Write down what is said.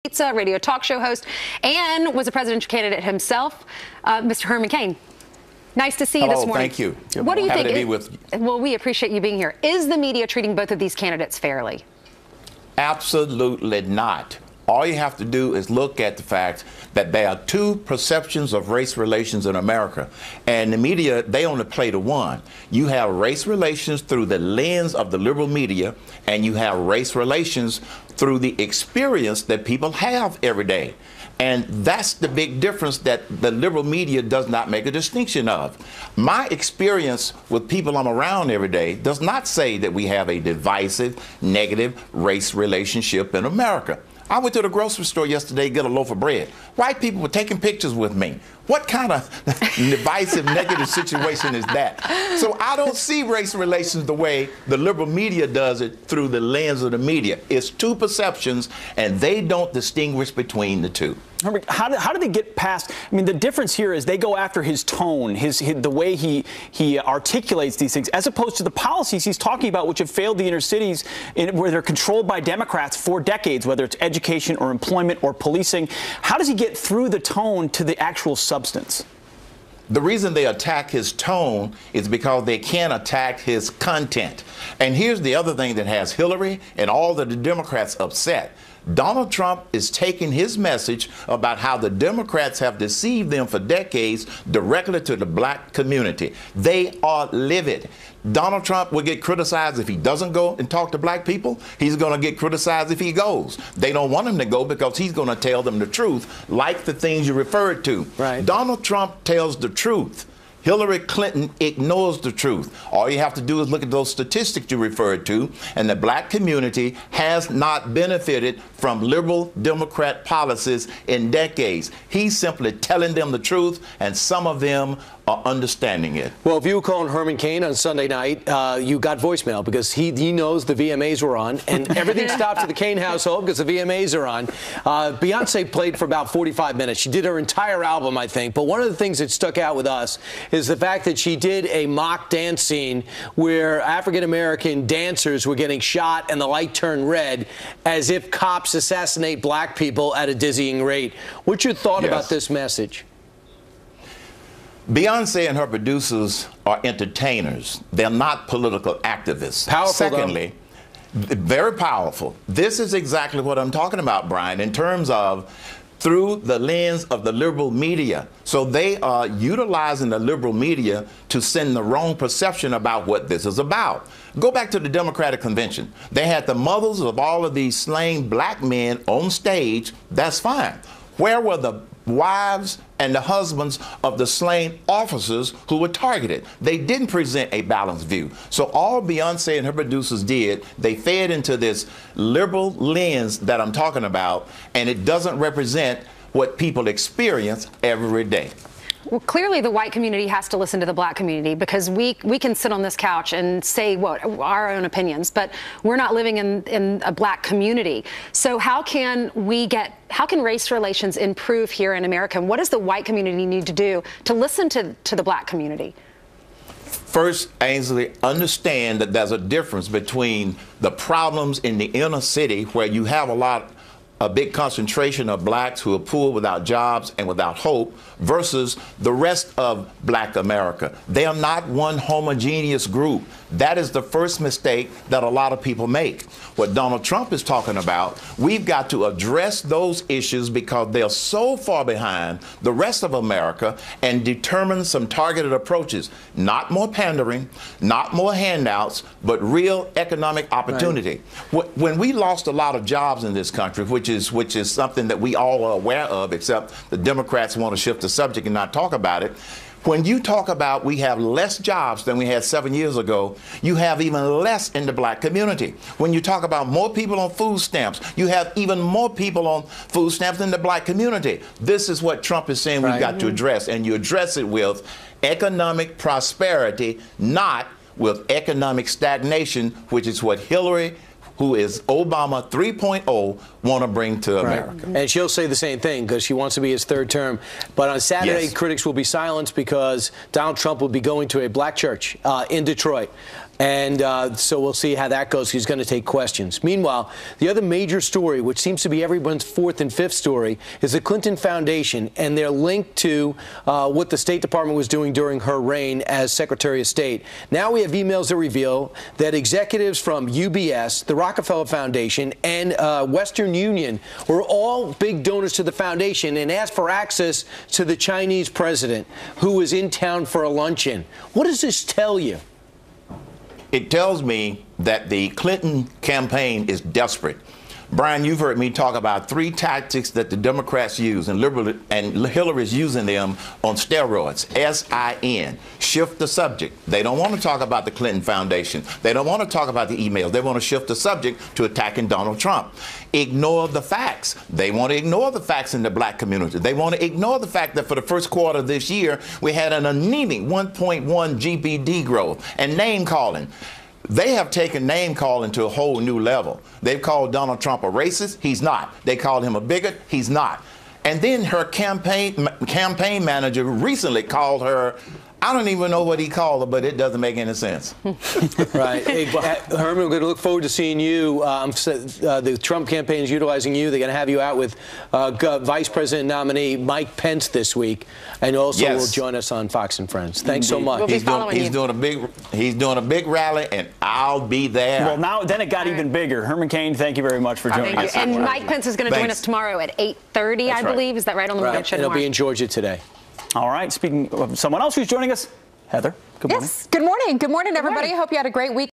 Pizza, radio talk show host, and was a presidential candidate himself, Mr. Herman Cain. Nice to see you this morning. Thank you. What do you think? Happy to be with you. Well, we appreciate you being here. Is the media treating both of these candidates fairly? Absolutely not. All you have to do is look at the fact that there are two perceptions of race relations in America. And the media, they only play to one. You have race relations through the lens of the liberal media, and you have race relations through the experience that people have every day. And that's the big difference that the liberal media does not make a distinction of. My experience with people I'm around every day does not say that we have a divisive, negative race relationship in America. I went to the grocery store yesterday to get a loaf of bread. White people were taking pictures with me. What kind of divisive, negative situation is that? So I don't see race relations the way the liberal media does it through the lens of the media. It's two perceptions, and they don't distinguish between the two. How do they get past? I mean, the difference here is they go after his tone, the way he articulates these things, as opposed to the policies he's talking about, which have failed the inner cities, where they're controlled by Democrats for decades, whether it's education or employment or policing. How does he get through the tone to the actual substance? The reason they attack his tone is because they can't attack his content. And here's the other thing that has Hillary and all of the Democrats upset. Donald Trump is taking his message about how the Democrats have deceived them for decades directly to the black community. They are livid. Donald Trump will get criticized if he doesn't go and talk to black people. He's going to get criticized if he goes. They don't want him to go because he's going to tell them the truth, like the things you referred to. Right. Donald Trump tells the truth. Hillary Clinton ignores the truth. All you have to do is look at those statistics you referred to, and the black community has not benefited from liberal Democrat policies in decades. He's simply telling them the truth, and some of them are understanding it. Well, if you were calling Herman Cain on Sunday night, you got voicemail because he knows the VMAs were on, and everything stopped at the Cain household because the VMAs are on. Beyonce played for about 45 minutes. She did her entire album, I think. But one of the things that stuck out with us is the fact that she did a mock dance scene where African-American dancers were getting shot and the light turned red as if cops assassinate black people at a dizzying rate. What's your thought about this message? Beyonce and her producers are entertainers. They're not political activists. Powerful, Secondly, very powerful. This is exactly what I'm talking about, Brian, in terms of through the lens of the liberal media. So they are utilizing the liberal media to send the wrong perception about what this is about. Go back to the Democratic Convention. They had the mothers of all of these slain black men on stage. That's fine. Where were the wives and the husbands of the slain officers who were targeted? They didn't present a balanced view. So all Beyonce and her producers did, they fed into this liberal lens that I'm talking about, and it doesn't represent what people experience every day. Well, clearly the white community has to listen to the black community, because we can sit on this couch and say our own opinions, but we're not living in a black community. So how can race relations improve here in America? And what does the white community need to do to listen to the black community? First, Ainsley, understand that there's a difference between the problems in the inner city, where you have a big concentration of blacks who are poor, without jobs and without hope, versus the rest of black America. They are not one homogeneous group. That is the first mistake that a lot of people make. What Donald Trump is talking about, we've got to address those issues because they're so far behind the rest of America, and determine some targeted approaches. Not more pandering, not more handouts, but real economic opportunity. Right. When we lost a lot of jobs in this country, which is something that we all are aware of, except the Democrats want to shift the subject and not talk about it. When you talk about we have less jobs than we had 7 years ago, you have even less in the black community. When you talk about more people on food stamps, you have even more people on food stamps in the black community. This is what Trump is saying we've got to address, and you address it with economic prosperity, not with economic stagnation, which is what Hillary, who is Obama 3.0, want to bring to America. And she'll say the same thing because she wants to be his third term. But on Saturday, critics will be silenced because Donald Trump will be going to a black church in Detroit. And so we'll see how that goes. He's going to take questions. Meanwhile, the other major story, which seems to be everyone's fourth and fifth story, is the Clinton Foundation and their link to what the State Department was doing during her reign as Secretary of State. Now we have emails that reveal that executives from UBS, the Rockefeller Foundation, and Western Union were all big donors to the foundation and asked for access to the Chinese president, who was in town for a luncheon. What does this tell you? It tells me that the Clinton campaign is desperate. Brian, you've heard me talk about 3 tactics that the Democrats use, and Hillary's using them on steroids. S-I-N, shift the subject. They don't want to talk about the Clinton Foundation. They don't want to talk about the emails. They want to shift the subject to attacking Donald Trump. Ignore the facts. They want to ignore the facts in the black community. They want to ignore the fact that for the first quarter of this year, we had an anemic 1.1 GDP growth and name calling. They have taken name calling to a whole new level. They've called Donald Trump a racist. He's not. They called him a bigot. He's not. And then her campaign manager recently called her, I don't even know what he called her, but it doesn't make any sense. Right. Hey, Herman, we're going to look forward to seeing you. The Trump campaign is utilizing you. They're going to have you out with Vice President nominee Mike Pence this week, and also will join us on Fox and Friends. Thanks so much. We'll be following you. He's doing a big rally, and I'll be there. Well, then it got even bigger. Herman Cain, thank you very much for joining us. And Mike Pence is going to join us tomorrow at 8:30, I believe. Is that right on the morning show? And he'll be in Georgia today. All right. Speaking of someone else who's joining us, Heather, good morning. Yes. Good morning. Good morning, everybody. I hope you had a great week.